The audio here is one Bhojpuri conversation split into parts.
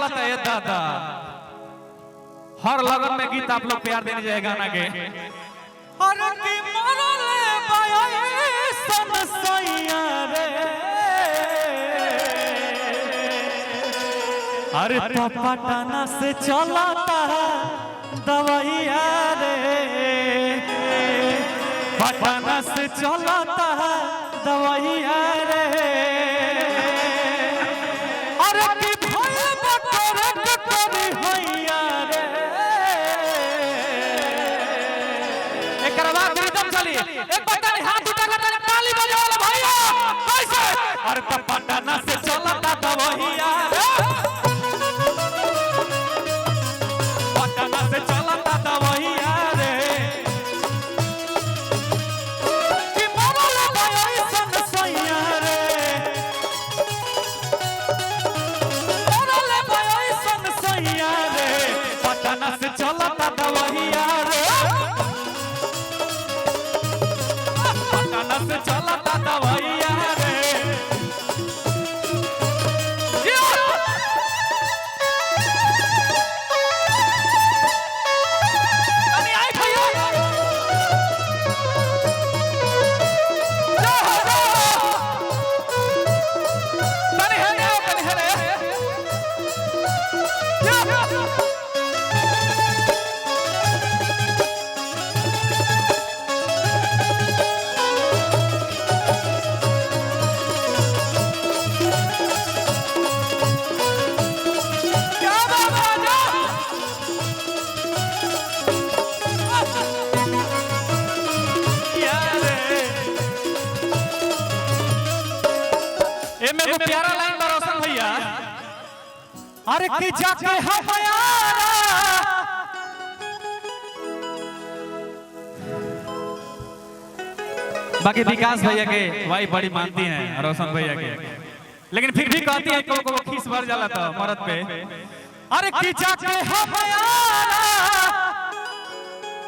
चलाता है दादा। हर लगन में गीत आप लोग प्यार देने जाए गाना के। हर की मरले बाया सन सैया रे, अरे पटना से चलाता दवाइया रे, पटना से चलाता दवाइया रे। अरे की भइल बटोरे कटोरी होइया रे। एकर बाद रिदम चली एक बटन हाथ उठा के ताली बजाओ ला भैया कैसे। अरे त पटना से चलाता दवाइया रे, पटना से चलाता दवाइया रे। कि मरले बाया सन सैया रे, मरले बाया सन सैया रे, पटना से चलाता दवाइया रे, पटना से चलाता दवाइया रे। एमे प्यारा लाइन बरोसन भैया। अरे कि जाके हम यारा बाकी विकास भैया के भाई बड़ी मानती हैं रोशन भैया के, लेकिन फिर भी कहती है को खीस भर जाला तो मरद पे। अरे कि जाके हम यारा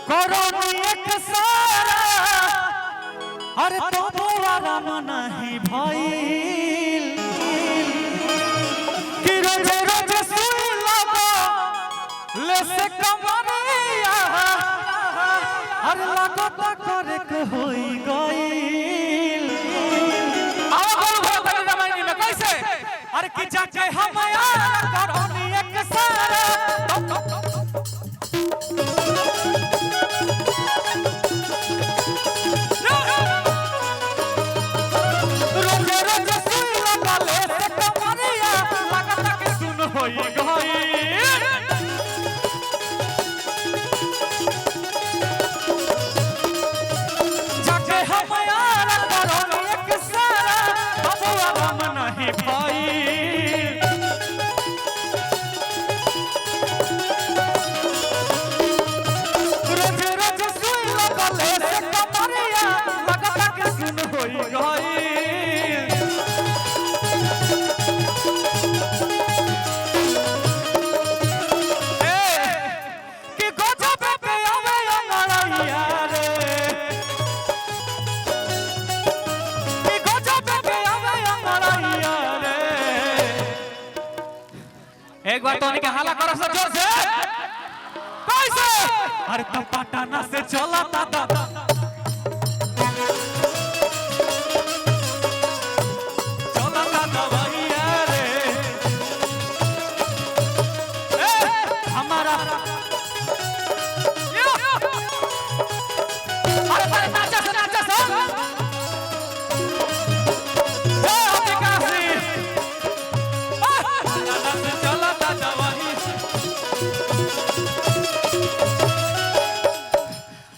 करो एक सारा, अरे तो बोला नहीं भइल कि रोज रोज सुई लगा ले से कमरिया, अरे लगो तो करे के होई गइल। आओ बोल भोला जमाने में कैसे। अरे कि जाके हम यार करो एक सारा, एक बार तो के हाला करो सर जोर से कैसे। अरे तो पटना से चलाता दादा, चलाता दवाइया रे। हमारा अरे नाचा से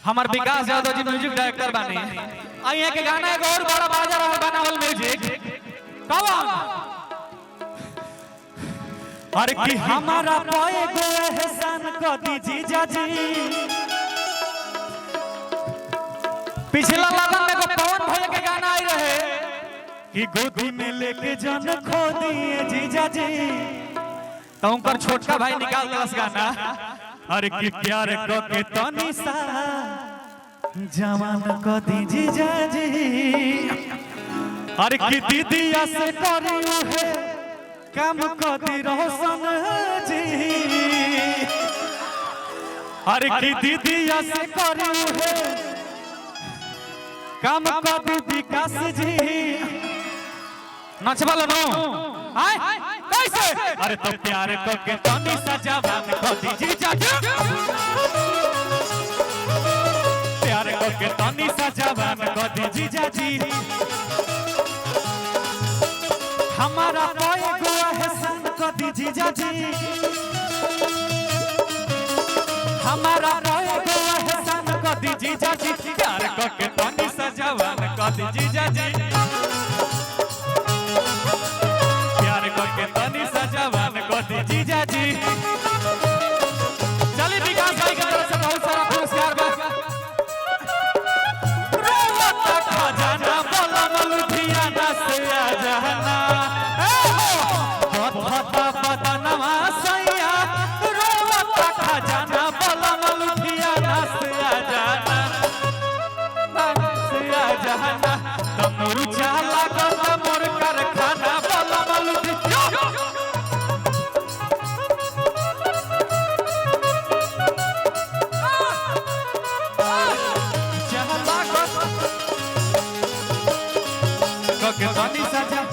हमार विकास यादव जी म्यूजिक डायरेक्टर बानी। आई के गाना एक और बड़ा बाजा रहा गाना वाल म्यूजिक कौन। अरे कि हमारा पाए गो एहसान को दीजी जाजी। पिछला लगन में को पवन भैया के गाना आई रहे कि गोदी में लेके जान खो दिए जीजा जी, तो उनकर छोटका भाई निकाल दस गाना। अरे कि प्यार को के तनी सा जवान को दीजी जाजी। अरे कि दीदिया से करियो है काम कदी रोशन जी अरे की दीदी ऐसे करी है काम कदी विकास जी नाच वाला नो आय कैसे अरे तो प्यार को के तनी सजावान कदी जी जाजी प्यार को के तनी सजावान कदी जी जाजी हमारा कोई गुआ है सन कदी जी जाजी हमारा कोई गुआ है सन कदी जी जाजी प्यार को के तनी सजावान कदी जी जाजी प्यार को के तनी सजावान कदी जी जाजी चलिए विकास भाई की तरफ से बहुत सारा पुरस्कार बा रोवता खजाना बोला लुधियाना से आ जाना बता बदनवा सैया रोवता खजाना बोला लुधियाना से आ जाना तमोर चाला गता मोर कारखाना बोला लुधियाना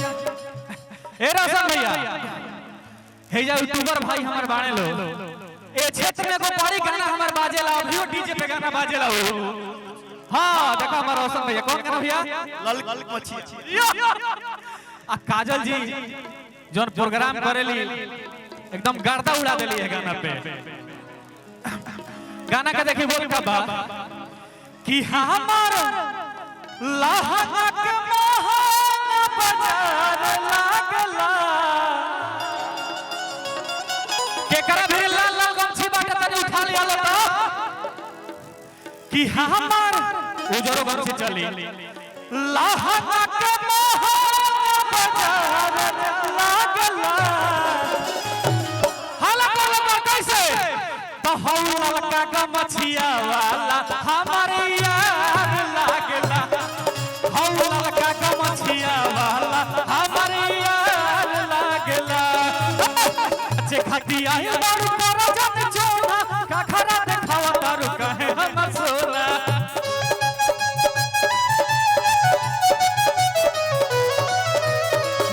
ए रोशन भैया हे जा यूट्यूबर भाई हमर बाणे लो ए क्षेत्र में को बड़ी गाना हमर बाजेला अभियो डीजे पे गाना बाजेला हो हां देखो हमर रोशन भैया कौन गाना भैया लल मछी आ काजल जी जोन प्रोग्राम करेली एकदम गर्दा उड़ा देली है गाना पे गाना का देखी बोल का बा कि हमर लहंगा के मोहना बाजार लागला केकरा भी लाल लाल गमछी बाटे तनी उठा लिया लो तो कि हमर उजरो गमछी चली लहंगा के मोहना बाजार लागला हाला बोला कैसे तो हौला का गमछिया वाला हमारे यार लागला हौला का गमछिया वाला हमारे यार लागला जे खाती आयो बारू करो जत छोड़ा काखरा देखावा तारू कहे हम सोला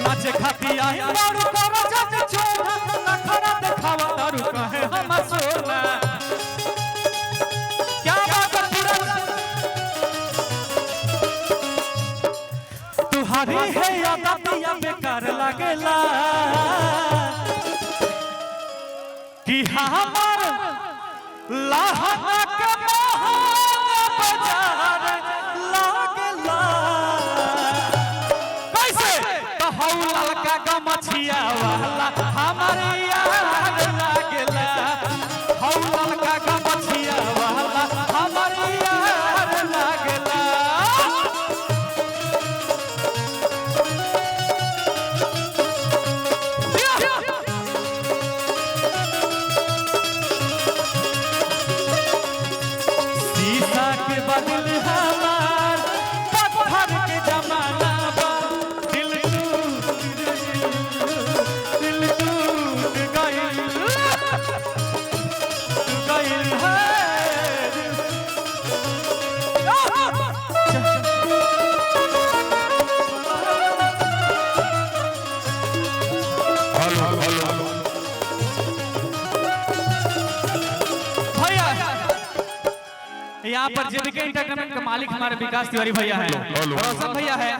नाचे खाती आयो बारू करो जत छोड़ा काखरा देखावा तारू कहे हम सोला क्या बात है तुम्हारी है यादिया बेकार लागेला कि हमर लहंगा के मोहना बाजार लागेला कैसे तो हौला का गमछिया वाला हमारे यार लागेला हौला का गमछिया वाला हमारे यार लागेला बदल हमार पत्थर के जमाना बा दिल टूट गइल है यहाँ पर जेबीके एंटरटेनमेंट के मालिक हमारे विकास तिवारी भैया हैं, रोशन भैया है,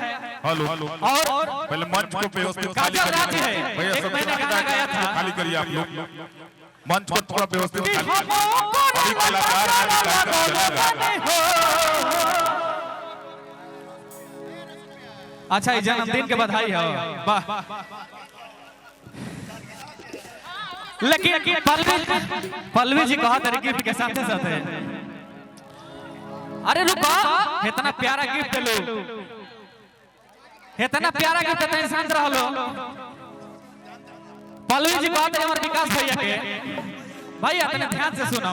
और पहले मंच को व्यवस्थित खाली करिए। भैया एक महीने गाना गाया था, खाली करिए आप लोग, मंच को थोड़ा व्यवस्थित खाली कलाकार अच्छा ये जन्मदिन के बधाई है, वाह। लेकिन पल्लवी जी कहा तरीके के साथ है, अरे रुको, इतना प्यारा गिफ्ट लो, इतना प्यारा गिफ्ट इतना इंसान रहो। पल्लवी जी बात है हमारे विकास भैया के, भाई अपने ध्यान से सुनो।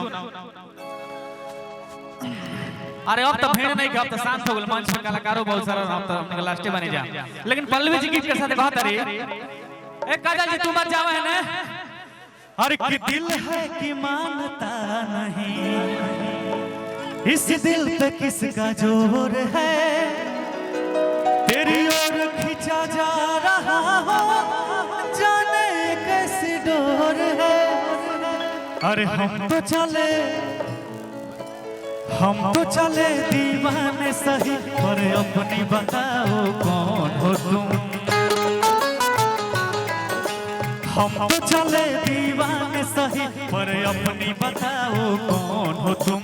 अरे अब तो भीड़ नहीं, अब तो शांत हो गए, मंच पर कलाकारों बहुत सारा, अब तो अपने लास्टे बने जा। लेकिन पल्लवी जी गिफ्ट के साथ बात है एक काजल जी तुम मत जाओ है ना। अरे कि दिल है कि मानता नहीं, इस दिल पे किसका जोर है, तेरी ओर खींचा जा रहा हो, जाने कैसी डोर है। अरे हम तो चले दीवाने सही, पर अपनी बताओ कौन हो तुम। हम तो चले दीवाने सही, पर अपनी बताओ कौन हो तुम।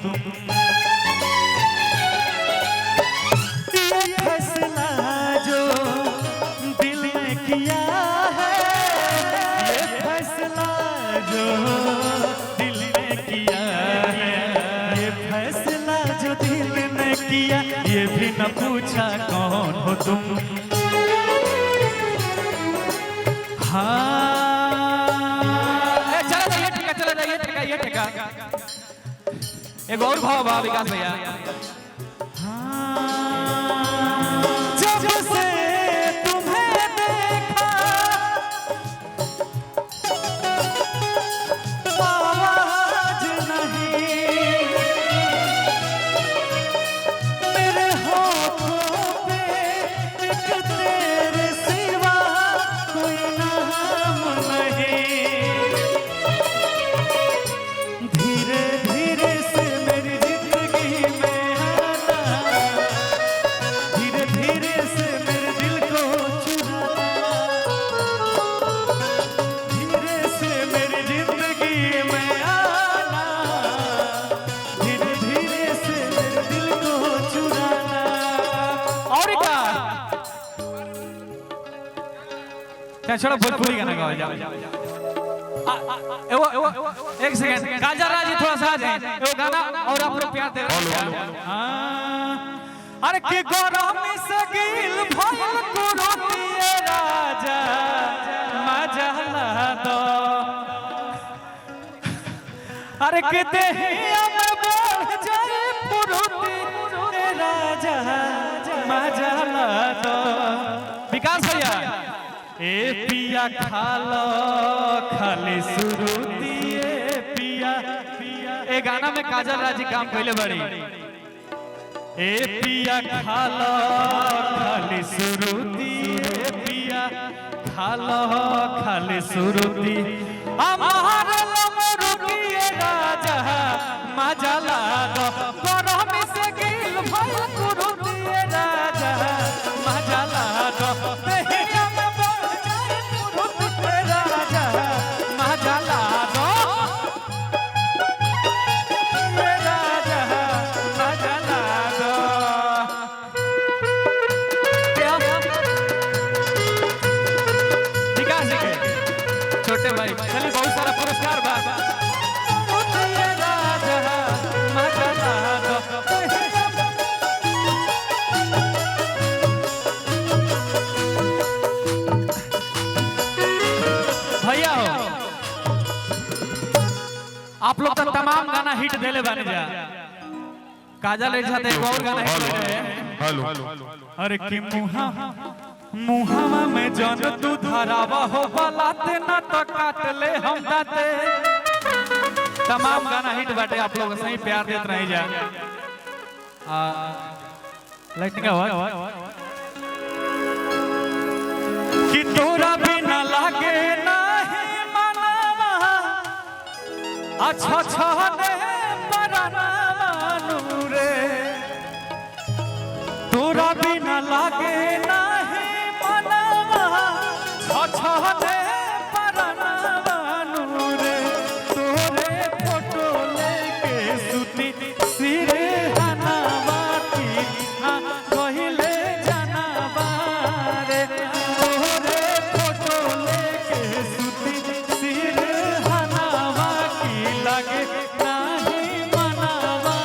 ये फैसला जो दिल ने किया है, ये फैसला जो दिल ने किया है, ये फैसला जो दिल ने किया, ये भी न पूछा कौन हो तुम। हाँ ये ठेका एक और भाव भाव विकास भैया। जब से तुम्हें देखा आवाज नहीं, मेरे होठों पे एक तेरे सिवा कोई नाम नहीं। धीरे धीरे से मेरी जिंदगी में आना, धीरे धीरे से मेरे दिल को चुराना, धीरे से मेरी जिंदगी में आना, धीरे धीरे से मेरे दिल को चुराना। और क्या छोड़ो भोजपुरी गाना गाओ जाओ। एक सेकंड काजल राज जी थोड़ा सा आ जाए, वो गाना और आप लोग प्यार दे रहे हैं। अरे कि गरमी से गिल भइल कुरुतिए राजा मजला दो, अरे कि देहिया में बढ़ जाए पुरुति राजा मजला दो। विकास भैया ए पिया खालो खाली सुरुती, ए पिया ए गाना में काजल राज जी काम कइले बड़ी। ए पिया खालो खाली सुरुती, ए पिया खालो खाली सुरुती, हमार लमरुती राजा मजला दो। गरमी से गिल भइल कुरुती राजा मजला दो, देहिया में बढ़ जाए पुरुती राजा मजला दो, राजा मजला दो। विकास जी के छोटे भाई चलिए बहुत सारा पुरस्कार बा। राजा मजला दो। भैया हो आप लोग तो तमाम गाना हिट देले बानी जा। काजल के साथ एक और गाना हिट देले है। हेलो अरे कि मुहावा में जन तू धरावा हो बलाते ना तो काट ले हम दाते। तमाम गाना हिट बाटे, आप लोग सही प्यार देत रही जा। लाइटिंग आवाज कि तोरा बिना लागे नहीं मनवा, अच्छा छहने पराना नूरे, तोरा बिना लागे नहीं मनवा, छहने पराना नूरे, तोरे फोटो लेके सुती सिरे हनावाती कहिले जाना बारे, तोरे फोटो लेके सुती सिरे हनावा की लागे नहीं मनावा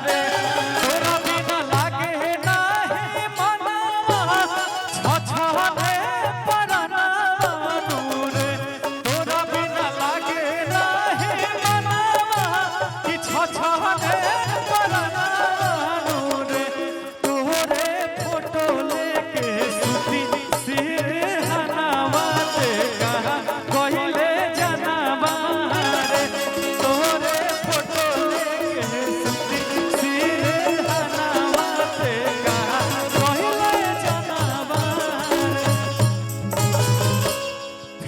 रे, तोरा बिना लागे नहीं मनावा,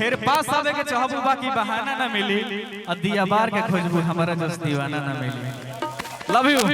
फिर पास आवे के चाहबू बाकी बहाना ना मिली, दिया बार के खोजबू हमारा जस दीवाना ना मिली। Love you.